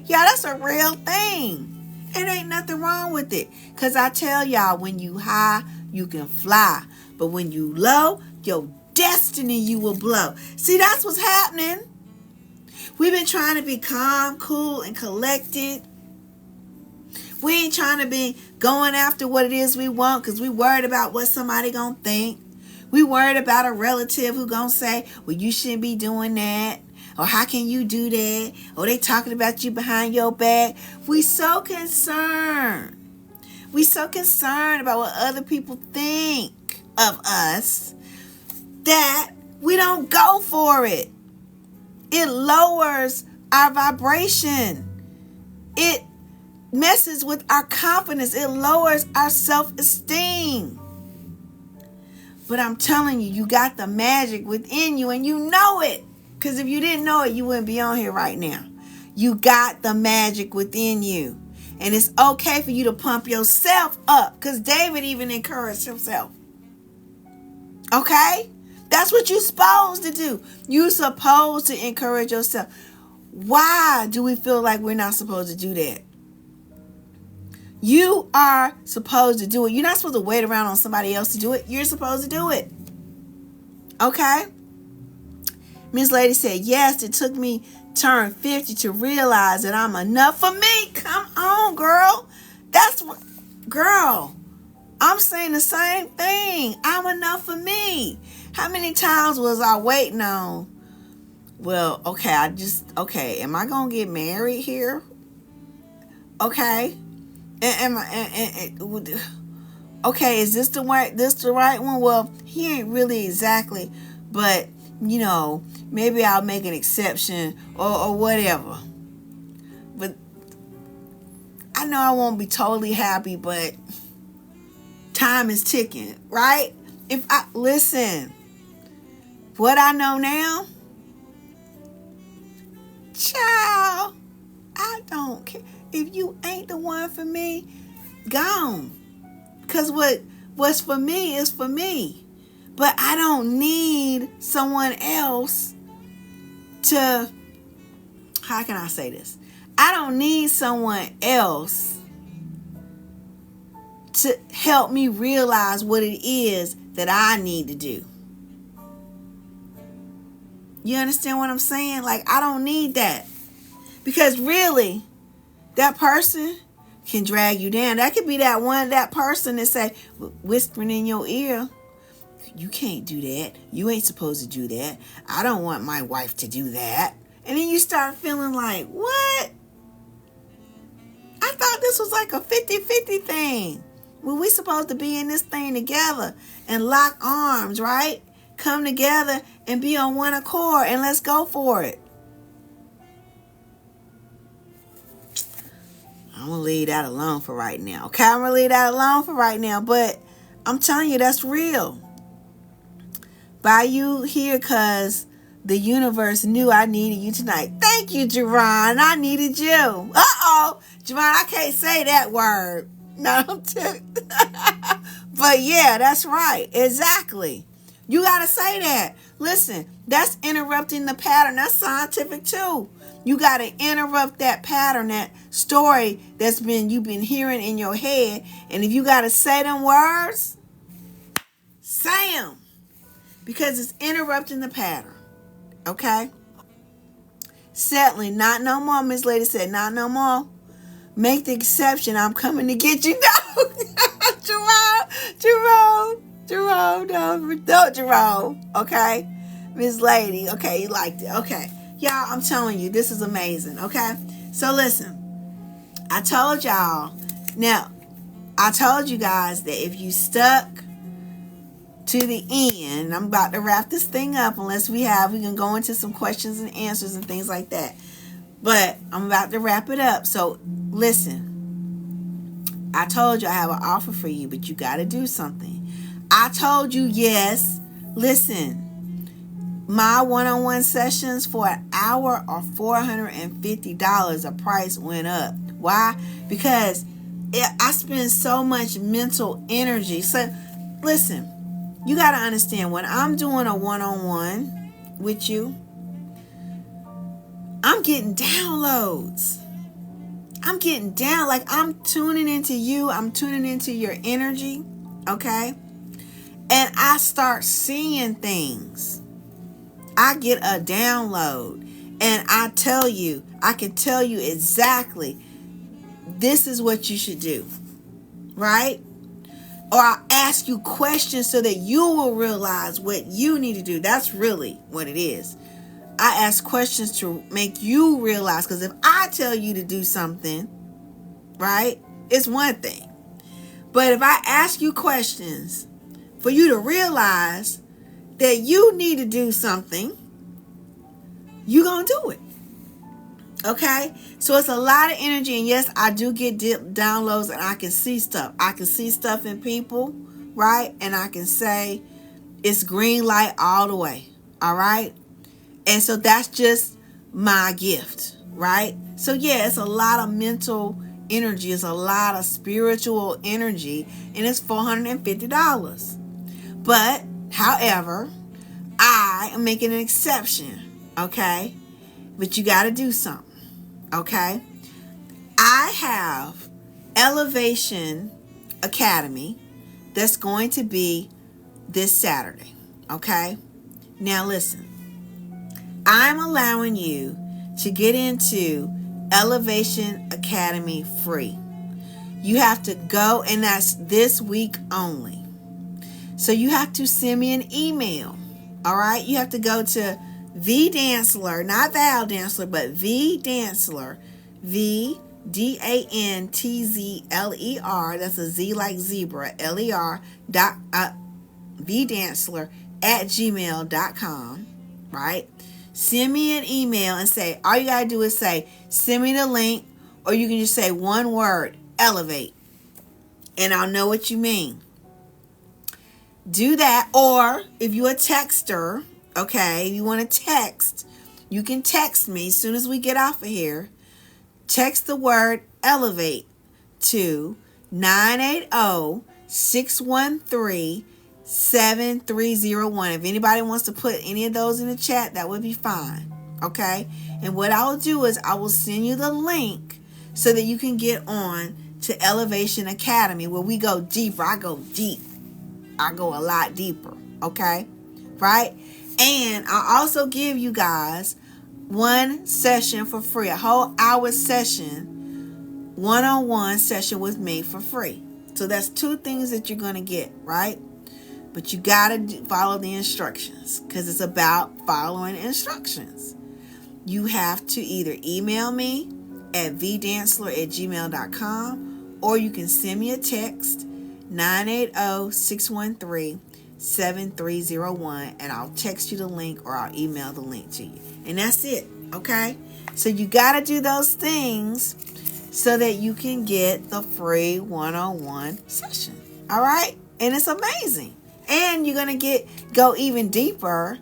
Yeah, that's a real thing. It ain't nothing wrong with it. Because I tell y'all, when you high, you can fly. But when you low, your destiny you will blow. See, that's what's happening. We've been trying to be calm, cool, and collected. We ain't trying to be going after what it is we want, because we worried about what somebody gonna think. We worried about a relative who gonna say, well, you shouldn't be doing that. Or how can you do that? Or they talking about you behind your back. We so concerned. We so concerned about what other people think of us that we don't go for it. It lowers our vibration. It messes with our confidence. It lowers our self-esteem. But I'm telling you, you got the magic within you, and you know it. Because if you didn't know it, you wouldn't be on here right now. You got the magic within you. And it's okay for you to pump yourself up. Because David even encouraged himself. Okay? That's what you're supposed to do. You're supposed to encourage yourself. Why do we feel like we're not supposed to do that? You are supposed to do it. You're not supposed to wait around on somebody else to do it. You're supposed to do it. Okay? Miss Lady said, yes, it took me turn 50 to realize that I'm enough for me. Come on, girl. That's what, girl, I'm saying the same thing. I'm enough for me. How many times was I waiting on, well, okay, am I going to get married here? Okay. Okay, is this the right one? Well, he ain't really exactly, but maybe I'll make an exception or whatever. But I know I won't be totally happy, but time is ticking, right? Listen, what I know now, child, I don't care. If you ain't the one for me, gone. Because what's for me is for me. But I don't need someone else to, how can I say this? I don't need someone else to help me realize what it is that I need to do. You understand what I'm saying? Like, I don't need that. Because really, that person can drag you down. That could be that person that say, whispering in your ear, you can't do that. You ain't supposed to do that. I don't want my wife to do that. And then you start feeling like, what? I thought this was like a 50-50 thing. Well, we supposed to be in this thing together and lock arms, right? Come together and be on one accord, and let's go for it. I'm going to leave that alone for right now. Okay, I'm going to leave that alone for right now. But I'm telling you, that's real. By you here, because the universe knew I needed you tonight. Thank you, Jerron. I needed you. Uh-oh. Jerron, I can't say that word. No, I'm But yeah, that's right. Exactly. You got to say that. Listen, that's interrupting the pattern. That's scientific too. You got to interrupt that pattern, that story you've been hearing in your head. And if you got to say them words, say them. Because it's interrupting the pattern. Okay? Settling, not no more. Miss Lady said, not no more. Make the exception. I'm coming to get you. No. Jerome, no, Jerome. Okay? Miss Lady. Okay, you liked it. Okay. Y'all, I'm telling you, this is amazing. Okay? So listen. I told y'all. Now, I told you guys that if you stuck to the end, I'm about to wrap this thing up unless we can go into some questions and answers and things like that. But I'm about to wrap it up. So listen. I told you I have an offer for you, but you got to do something. I told you, yes. Listen, my one-on-one sessions for an hour are $450. The price went up. Why? Because I spend so much mental energy. So listen, you got to understand, when I'm doing a one-on-one with you, I'm getting downloads. I'm getting down, like I'm tuning into you. I'm tuning into your energy, okay? And I start seeing things. I get a download. And I can tell you exactly, this is what you should do, right? Or I'll ask you questions so that you will realize what you need to do. That's really what it is. I ask questions to make you realize, because if I tell you to do something, right, it's one thing. But if I ask you questions for you to realize that you need to do something, you're going to do it. Okay? So it's a lot of energy. And yes, I do get downloads, and I can see stuff. I can see stuff in people, right? And I can say it's green light all the way. All right? And so that's just my gift, right? So yeah, it's a lot of mental energy. It's a lot of spiritual energy. And it's $450. But, however, I am making an exception, okay? But you got to do something, okay? I have Elevation Academy that's going to be this Saturday, okay? Now listen. I'm allowing you to get into Elevation Academy free. You have to go, and that's this week only. So you have to send me an email. All right? You have to go to VDansler, not Val Dansler, but VDansler, VDANTZLER. That's a Z like zebra, LER, VDansler @gmail.com. Right? Send me an email and say, all you got to do is say, send me the link, or you can just say one word, elevate, and I'll know what you mean. Do that. Or if you're a texter, okay, if you want to text, you can text me as soon as we get off of here. Text the word elevate to 980-613-7301. If anybody wants to put any of those in the chat, that would be fine. Okay? And what I'll do is I will send you the link so that you can get on to Elevation Academy, where we go deeper. I go deep. I go a lot deeper. Okay? Right? And I'll also give you guys one session for free, a whole hour session, one-on-one session with me for free. So that's two things that you're going to get, right? But you got to follow the instructions, because it's about following instructions. You have to either email me at vdancler@gmail.com, or you can send me a text 980-613-7301, and I'll text you the link or I'll email the link to you. And that's it, okay? So you got to do those things so that you can get the free one-on-one session, all right? And it's amazing. And you're going to go even deeper,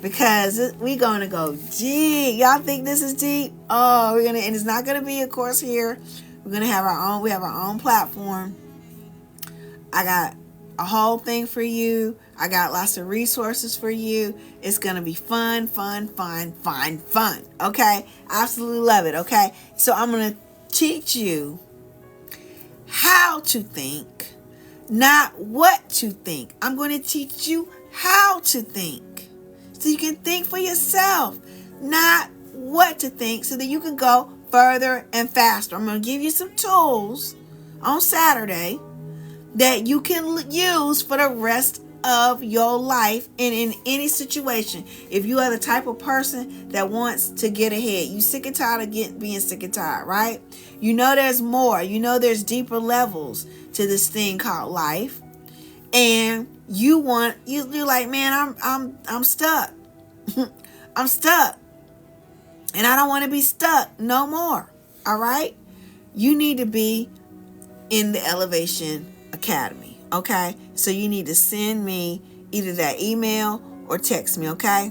because we're going to go deep. Y'all think this is deep? Oh, and it's not going to be a course here. We're going to have we have our own platform. I got a whole thing for you. I got lots of resources for you. It's going to be fun. Okay? I absolutely love it, okay? So I'm going to teach you how to think, not what to think. I'm going to teach you how to think, so you can think for yourself, not what to think, so that you can go further and faster. I'm going to give you some tools on Saturday that you can use for the rest of your life and in any situation. If you are the type of person that wants to get ahead, you sick and tired of being sick and tired, right? You know there's more. You know there's deeper levels to this thing called life, and you're like, man, I'm stuck. I'm stuck, and I don't want to be stuck no more. All right, you need to be in the Elevation Academy, okay? So you need to send me either that email or text me, okay?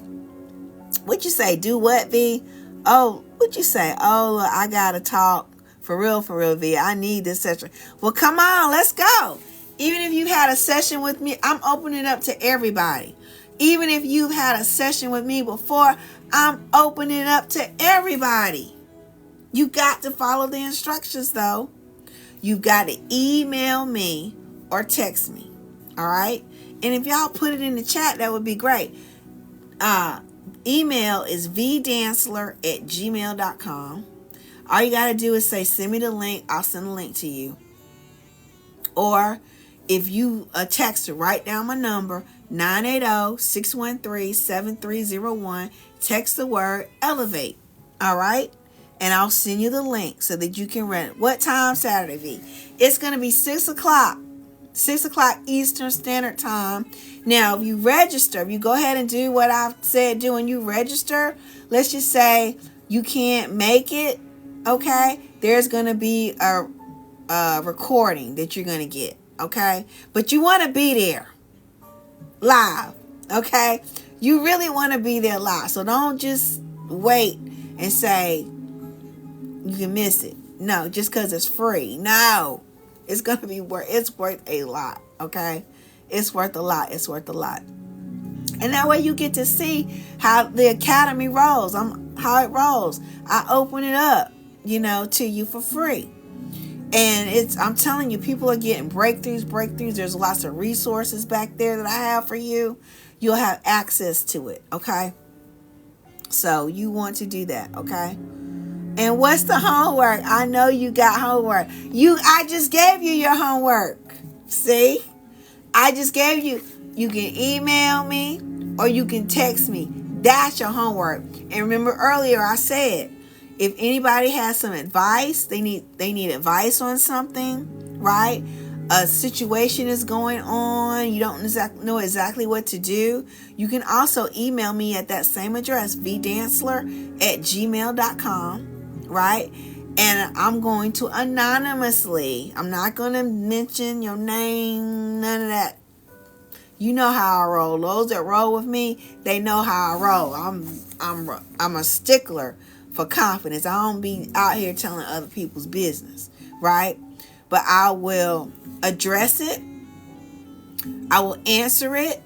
What you say? Do what, V? Oh, what you say? Oh, look, I gotta talk for real, V. I need this session. Well, come on, let's go. Even if you had a session with me, I'm opening it up to everybody. Even if you've had a session with me before, I'm opening it up to everybody. You got to follow the instructions, though. You've got to email me or text me. All right? And if y'all put it in the chat, that would be great. Email is vdancler@gmail.com. All you got to do is say, send me the link. I'll send the link to you. Or if you text to write down my number, 980-613-7301. Text the word elevate. All right? And I'll send you the link so that you can rent. What time Saturday, V? It's going to be 6 o'clock. 6 o'clock Eastern Standard Time. Now, if you register, if you go ahead and do what I've said do, and you register, let's just say you can't make it, okay? There's going to be a recording that you're going to get, okay? But you want to be there live, okay? You really want to be there live. So don't just wait and say you can miss it. No, just because it's free. No. It's going to be it's worth a lot, okay? It's worth a lot. It's worth a lot. And that way you get to see how the academy rolls. How it rolls. I open it up, to you for free. And I'm telling you, people are getting breakthroughs. There's lots of resources back there that I have for you. You'll have access to it, okay? So you want to do that, okay? And what's the homework? I know you got homework. I just gave you your homework. See? I just gave you. You can email me or you can text me. That's your homework. And remember earlier I said, if anybody has some advice, they need advice on something, right? A situation is going on, you don't know exactly what to do, you can also email me at that same address, vdancler@gmail.com, right? And I'm going to anonymously, I'm not going to mention your name, none of that. You know how I roll. Those that roll with me, they know how I roll. I'm a stickler for confidence. I don't be out here telling other people's business, right? But I will address it. I will answer it,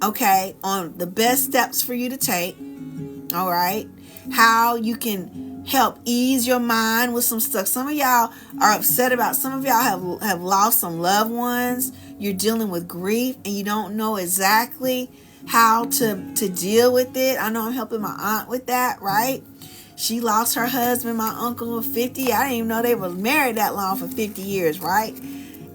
okay, on the best steps for you to take, all right? How you can help ease your mind with some stuff. Some of y'all are upset about, some of y'all have lost some loved ones. You're dealing with grief and you don't know exactly how to deal with it. I know I'm helping my aunt with that, right? She lost her husband, my uncle, at 50. I didn't even know they were married that long, for 50 years, right?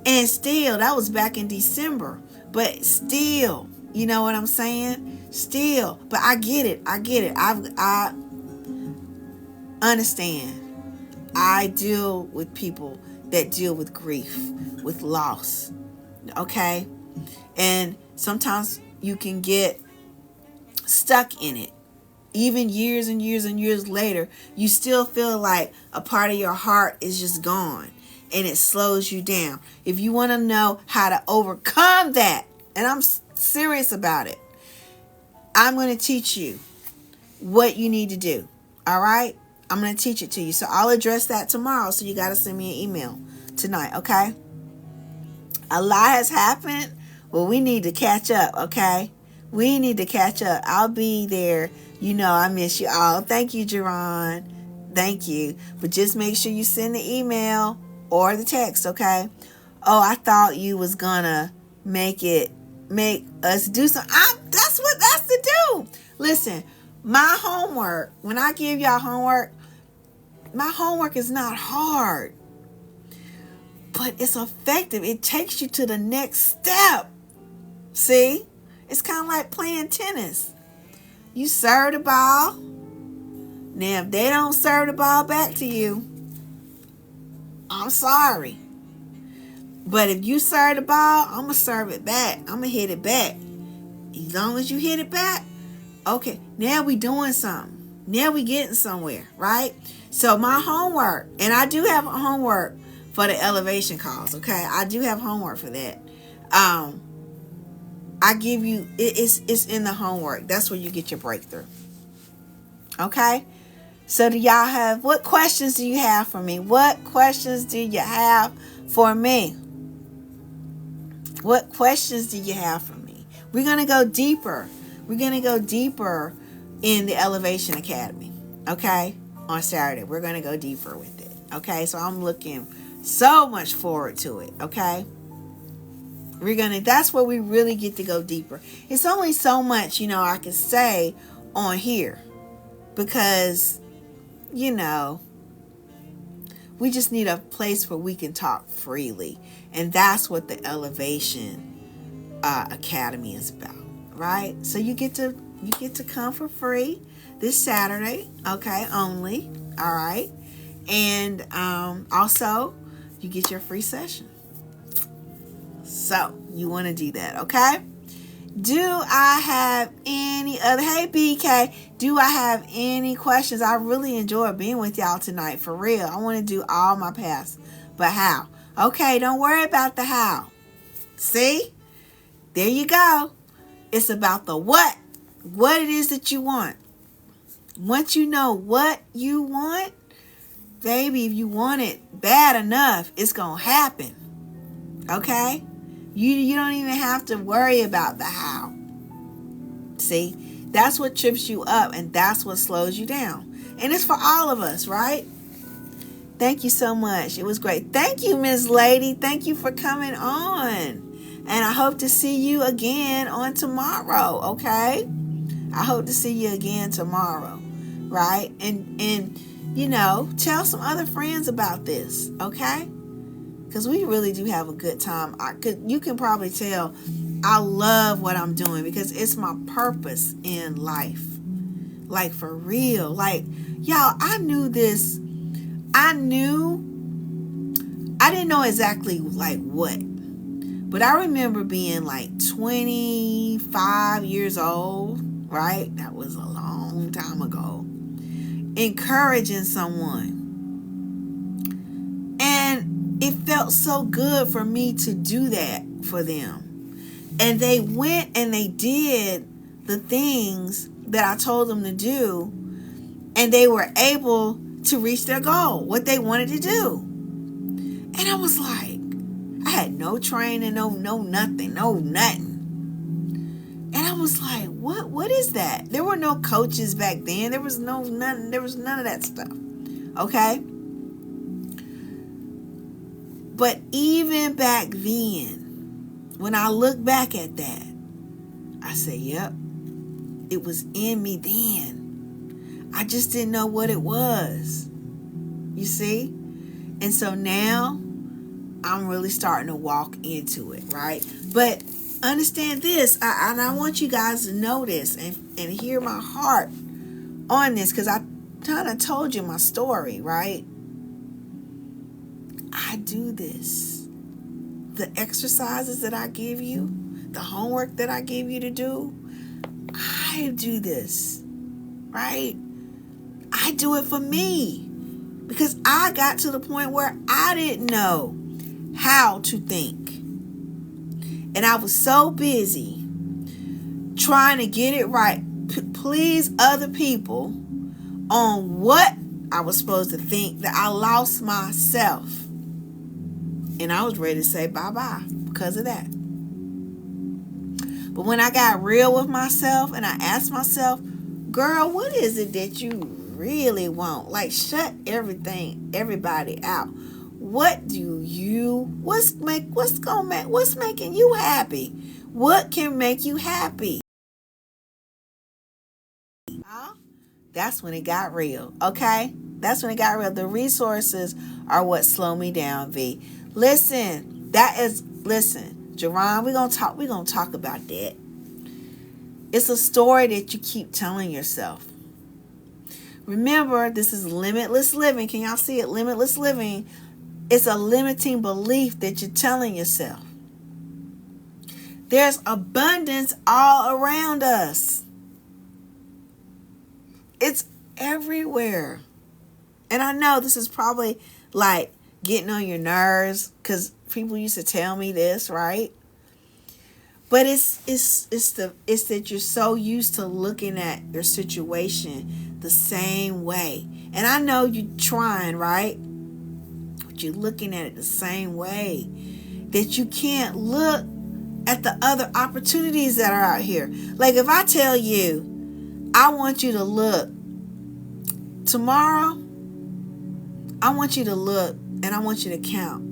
And still, that was back in December. But still, you know what I'm saying? Still. But I get it. I understand. I deal with people that deal with grief, with loss. Okay? And sometimes you can get stuck in it. Even years and years and years later, you still feel like a part of your heart is just gone, and it slows you down. If you want to know how to overcome that, and I'm serious about it, I'm going to teach you what you need to do. All right? I'm going to teach it to you. So I'll address that tomorrow. So you got to send me an email tonight. Okay? A lot has happened. Well, we need to catch up. Okay? We need to catch up. I'll be there. You know I miss you all. Thank you, Jerron. Thank you. But just make sure you send the email or the text, okay? Oh, I thought you was gonna make us do something. That's to do. Listen, my homework, when I give y'all homework, my homework is not hard, but it's effective. It takes you to the next step. See? It's kind of like playing tennis. You serve the ball. Now, if they don't serve the ball back to you, I'm sorry. But if you serve the ball, I'm going to serve it back. I'm going to hit it back. As long as you hit it back, okay, now we doing something. Now we getting somewhere, right? So my homework, and I do have homework for the elevation calls, okay? I do have homework for that. I give you, it's in the homework. That's where you get your breakthrough. Okay? So do y'all have, what questions do you have for me? What questions do you have for me? What questions do you have for me? We're going to go deeper. We're going to go deeper in the Elevation Academy. Okay? On Saturday. We're going to go deeper with it. Okay? So I'm looking so much forward to it. Okay? That's where we really get to go deeper. It's only so much, I can say on here because, we just need a place where we can talk freely. And that's what the Elevation Academy is about, right? So you get to come for free this Saturday, okay, only, all right? And also, you get your free session. So, you want to do that, okay? Do I have any other... Hey, BK, do I have any questions? I really enjoyed being with y'all tonight, for real. I want to do all my paths, but how? Okay, don't worry about the how. See? There you go. It's about the what. What it is that you want. Once you know what you want, baby, if you want it bad enough, it's going to happen. Okay? You don't even have to worry about the how. See? That's what trips you up, and that's what slows you down. And it's for all of us, right? Thank you so much. It was great. Thank you, Ms. Lady. Thank you for coming on. And I hope to see you again on tomorrow, okay? I hope to see you again tomorrow, right? And tell some other friends about this, okay? Because we really do have a good time. You can probably tell I love what I'm doing because it's my purpose in life. Like, for real. Like, y'all, I knew this. I didn't know exactly like what. But I remember being like 25 years old, right? That was a long time ago. Encouraging someone. And it felt so good for me to do that for them. And they went and they did the things that I told them to do. And they were able to reach their goal, what they wanted to do. And I was like, I had no training, no nothing. And I was like, what is that? There were no coaches back then. There was none of that stuff. Okay? But even back then, when I look back at that, I say, yep, it was in me then. I just didn't know what it was. You see? And so now I'm really starting to walk into it, right? But understand this, and I want you guys to know this and hear my heart on this, because I kind of told you my story, right? do this. The exercises that I give you, the homework that I give you to do, I do this, right? I do it for me because I got to the point where I didn't know how to think. And I was so busy trying to get it right, please other people on what I was supposed to think, that I lost myself. And I was ready to say bye-bye because of that. But when I got real with myself and I asked myself, girl, what is it that you really want? Like, shut everybody out. What do you, what's making you happy? What can make you happy? That's when it got real, okay? That's when it got real. The resources are what slow me down, V. Listen, Jerron, we're gonna talk about that. It's a story that you keep telling yourself. Remember, this is limitless living. Can y'all see it? Limitless living. It's a limiting belief that you're telling yourself. There's abundance all around us. It's everywhere. And I know this is probably like getting on your nerves because people used to tell me this, right? But it's that you're so used to looking at your situation the same way. And I know you're trying, right? But you're looking at it the same way. That you can't look at the other opportunities that are out here. Like if I tell you, I want you to look tomorrow, I want you to look and I want you to count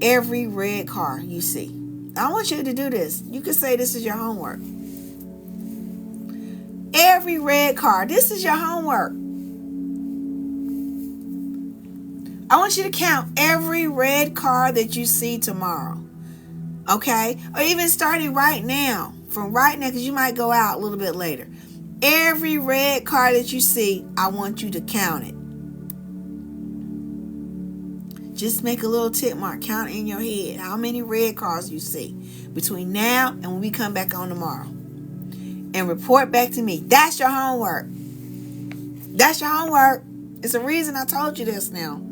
every red car you see. I want you to do this. You could say this is your homework. Every red car. This is your homework. I want you to count every red car that you see tomorrow. Okay? Or even starting right now. From right now, because you might go out a little bit later. Every red car that you see, I want you to count it. Just make a little tick mark. Count in your head how many red cars you see between now and when we come back on tomorrow. And report back to me. That's your homework. That's your homework. It's a reason I told you this now.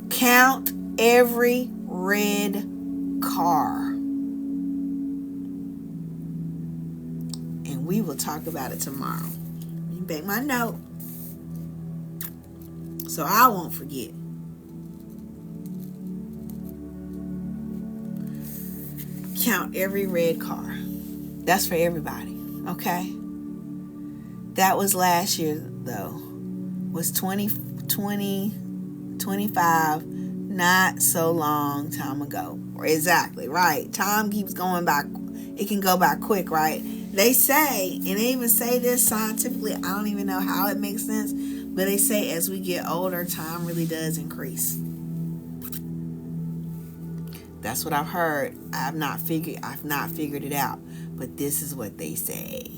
Count every red car. And we will talk about it tomorrow. Let me make my note so I won't forget. Count every red car. That's for everybody, okay? That was last year, though. Was 2020, 25, not so long time ago. Exactly, right. Time keeps going by. It can go by quick, right? They say, and they even say this scientifically, I don't even know how it makes sense, but they say as we get older, time really does increase. That's what I've heard. I've not figured it out. But this is what they say.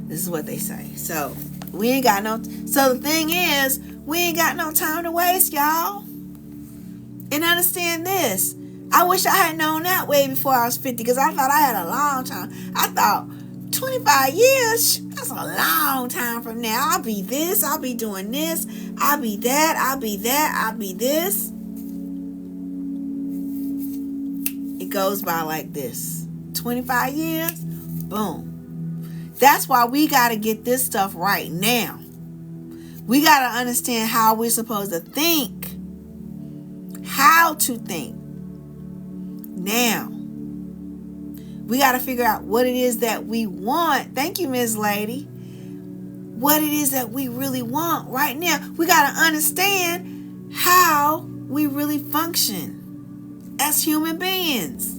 This is what they say. So we ain't got no. So the thing is, we ain't got no time to waste, y'all. And understand this. I wish I had known that way before I was 50, because I thought I had a long time. I thought 25 years, that's a long time from now. I'll be this, I'll be doing this, I'll be that, I'll be that, I'll be this. It goes by like this. 25 years, boom. That's why we got to get this stuff right now. We got to understand how we're supposed to think. How to think. Now. We got to figure out what it is that we want. Thank you, Ms. Lady. What it is that we really want right now. We got to understand how we really function as human beings.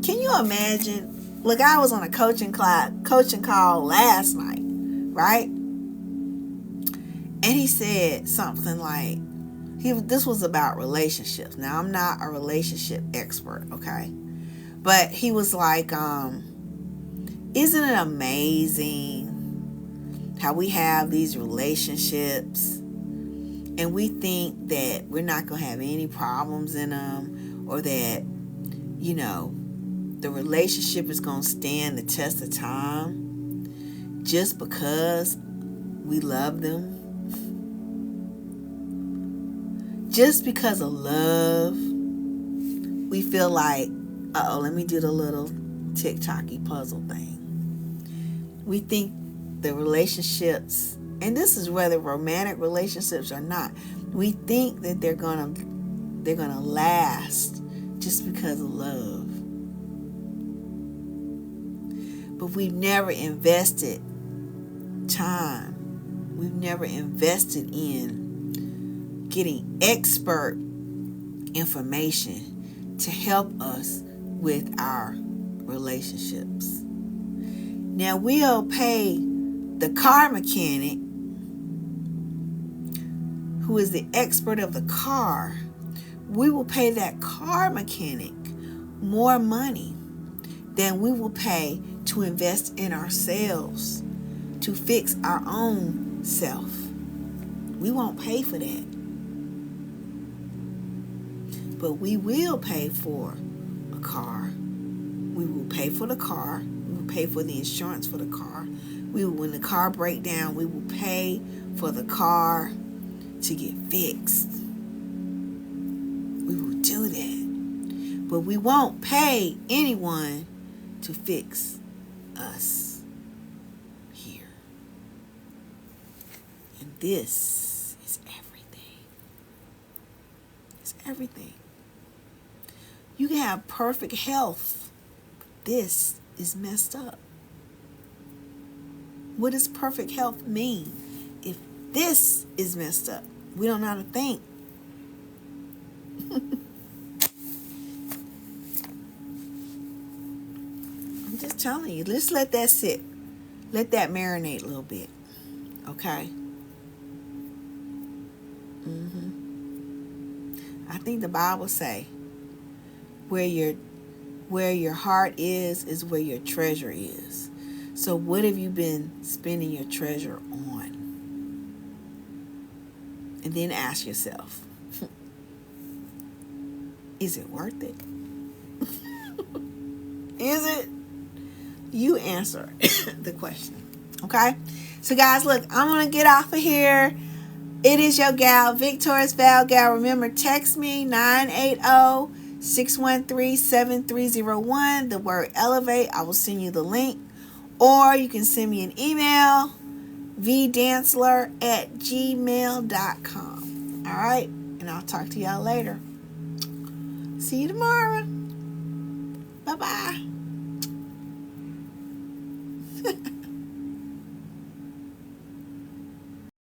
Can you imagine? Look, I was on a coaching call last night, right? And he said something like, this was about relationships. Now, I'm not a relationship expert, okay? But he was like, isn't it amazing how we have these relationships And we think that we're not going to have any problems in them, or that, you know, the relationship is going to stand the test of time just because we love them. Just because of love, we feel like, let me do the little tick-tocky puzzle thing. We think the relationships, and this is whether romantic relationships or not, we think that they're gonna last just because of love. But we've never invested time. We've never invested in getting expert information to help us with our relationships. Now, we'll pay the car mechanic, who is the expert of the car. We will pay that car mechanic more money than we will pay to invest in ourselves, to fix our own self. We won't pay for that. But we will pay for a car. We will pay for the car. We will pay for the insurance for the car. When the car breaks down, we will pay for the car to get fixed. We will do that. But we won't pay anyone to fix us here. And this is everything. It's everything. You can have perfect health. This is messed up. What does perfect health mean if this is messed up? We don't know how to think. I'm just telling you, let's let that sit. Let that marinate a little bit. Okay? I think the Bible say, where your heart is where your treasure is. So what have you been spending your treasure on? And then ask yourself, is it worth it? Is it? You answer the question. Okay? So guys, look, I'm going to get off of here. It is your gal, Victorious Val Gal. Remember, text me 980-613-7301. The word elevate. I will send you the link. Or you can send me an email, vdansler@gmail.com. All right? And I'll talk to y'all later. See you tomorrow. Bye-bye.